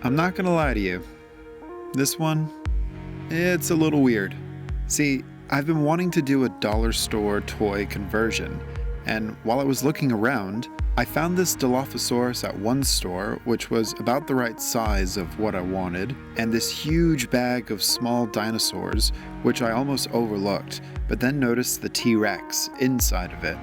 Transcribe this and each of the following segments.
I'm not gonna lie to you. This one, it's a little weird. See, I've been wanting to do a dollar store toy conversion, and while I was looking around, I found this dilophosaurus at one store, which was about the right size of what I wanted, and this huge bag of small dinosaurs, which I almost overlooked, but then noticed the T-Rex inside of it.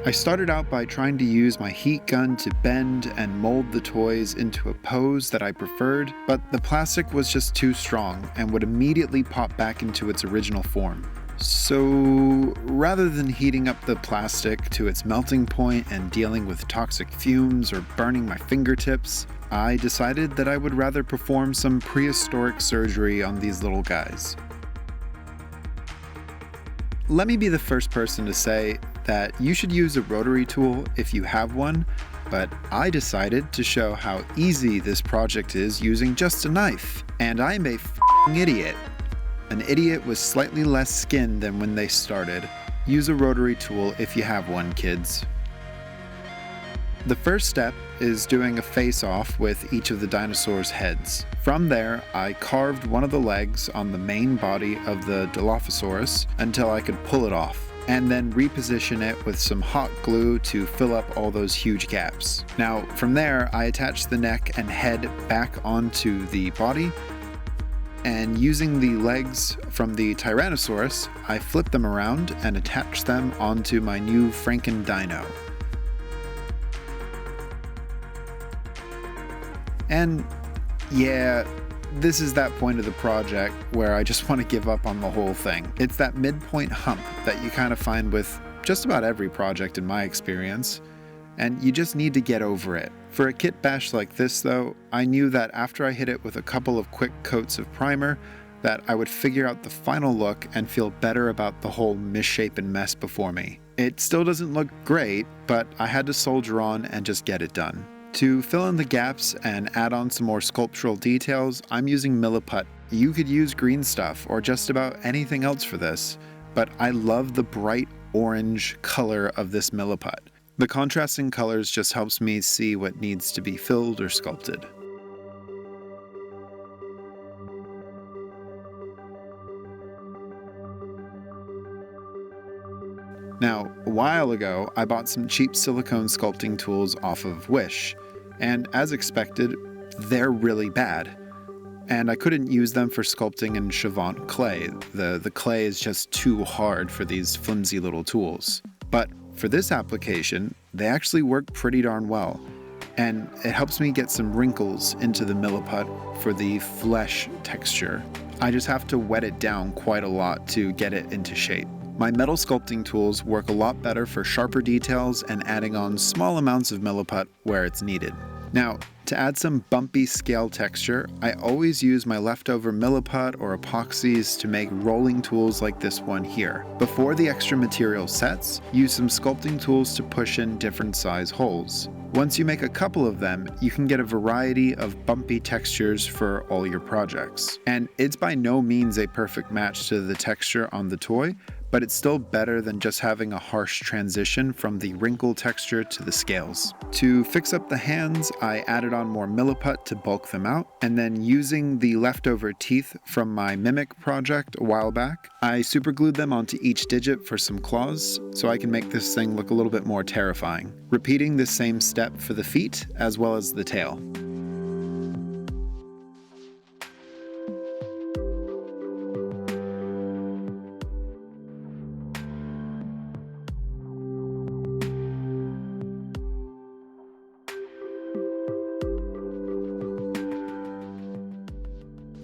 I started out by trying to use my heat gun to bend and mold the toys into a pose that I preferred, but the plastic was just too strong and would immediately pop back into its original form. So rather than heating up the plastic to its melting point and dealing with toxic fumes or burning my fingertips, I decided that I would rather perform some prehistoric surgery on these little guys. Let me be the first person to say that you should use a rotary tool if you have one, but I decided to show how easy this project is using just a knife, and I'm a f***ing idiot. An idiot with slightly less skin than when they started. Use a rotary tool if you have one, kids. The first step is doing a face-off with each of the dinosaurs' heads. From there, I carved one of the legs on the main body of the Dilophosaurus until I could pull it off, and then reposition it with some hot glue to fill up all those huge gaps. Now, from there, I attached the neck and head back onto the body, and using the legs from the Tyrannosaurus, I flipped them around and attached them onto my new Franken Dino. And yeah, this is that point of the project where I just want to give up on the whole thing. It's that midpoint hump that you kind of find with just about every project in my experience, and you just need to get over it. For a kit bash like this though, I knew that after I hit it with a couple of quick coats of primer, that I would figure out the final look and feel better about the whole misshapen mess before me. It still doesn't look great, but I had to soldier on and just get it done. To fill in the gaps and add on some more sculptural details, I'm using Milliput. You could use green stuff or just about anything else for this, but I love the bright orange color of this Milliput. The contrasting colors just helps me see what needs to be filled or sculpted. Now, a while ago, I bought some cheap silicone sculpting tools off of Wish, and as expected, they're really bad. And I couldn't use them for sculpting in Chavant clay. The clay is just too hard for these flimsy little tools. But for this application, they actually work pretty darn well, and it helps me get some wrinkles into the Milliput for the flesh texture. I just have to wet it down quite a lot to get it into shape. My metal sculpting tools work a lot better for sharper details and adding on small amounts of Milliput where it's needed. Now, to add some bumpy scale texture, I always use my leftover Milliput or epoxies to make rolling tools like this one here. Before the extra material sets, use some sculpting tools to push in different size holes. Once you make a couple of them, you can get a variety of bumpy textures for all your projects. And it's by no means a perfect match to the texture on the toy, but it's still better than just having a harsh transition from the wrinkle texture to the scales. To fix up the hands, I added on more Milliput to bulk them out, and then using the leftover teeth from my Mimic project a while back, I superglued them onto each digit for some claws, so I can make this thing look a little bit more terrifying. Repeating the same step for the feet, as well as the tail.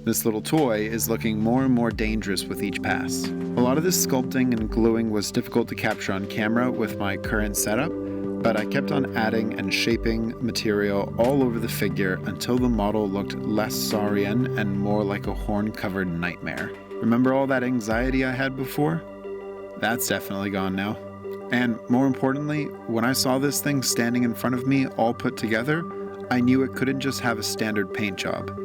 This little toy is looking more and more dangerous with each pass. A lot of this sculpting and gluing was difficult to capture on camera with my current setup, but I kept on adding and shaping material all over the figure until the model looked less saurian and more like a horn-covered nightmare. Remember all that anxiety I had before? That's definitely gone now. And more importantly, when I saw this thing standing in front of me all put together, I knew it couldn't just have a standard paint job.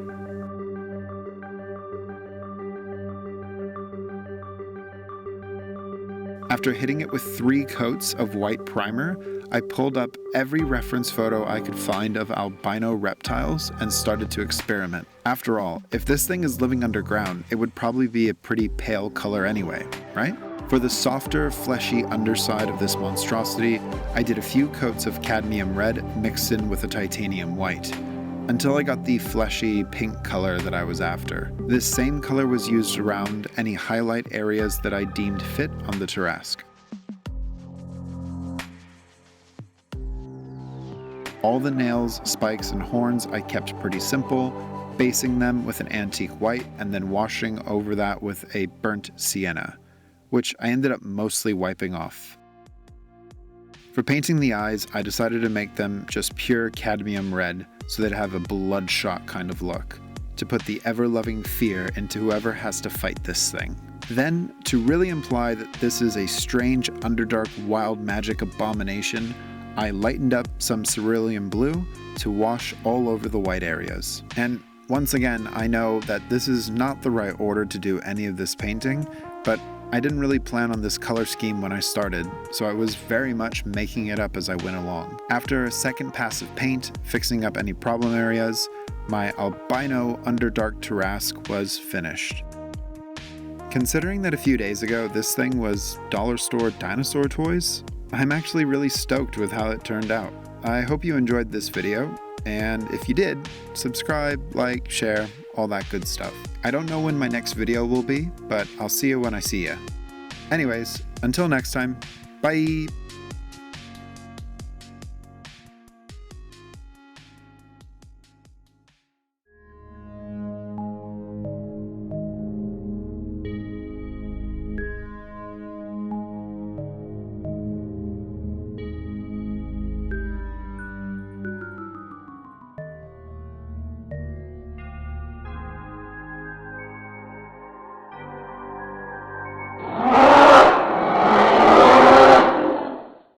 After hitting it with 3 coats of white primer, I pulled up every reference photo I could find of albino reptiles and started to experiment. After all, if this thing is living underground, it would probably be a pretty pale color anyway, right? For the softer, fleshy underside of this monstrosity, I did a few coats of cadmium red mixed in with a titanium white, until I got the fleshy pink color that I was after. This same color was used around any highlight areas that I deemed fit on the Tarrasque. All the nails, spikes, and horns I kept pretty simple, basing them with an antique white and then washing over that with a burnt sienna, which I ended up mostly wiping off. For painting the eyes, I decided to make them just pure cadmium red so they'd have a bloodshot kind of look, to put the ever-loving fear into whoever has to fight this thing. Then, to really imply that this is a strange, underdark, wild magic abomination, I lightened up some cerulean blue to wash all over the white areas. And once again, I know that this is not the right order to do any of this painting, but I didn't really plan on this color scheme when I started, so I was very much making it up as I went along. After a second pass of paint, fixing up any problem areas, my albino underdark Tarrasque was finished. Considering that a few days ago this thing was dollar store dinosaur toys, I'm actually really stoked with how it turned out. I hope you enjoyed this video, and if you did, subscribe, like, share, all that good stuff. I don't know when my next video will be, but I'll see you when I see you. Anyways, until next time, bye!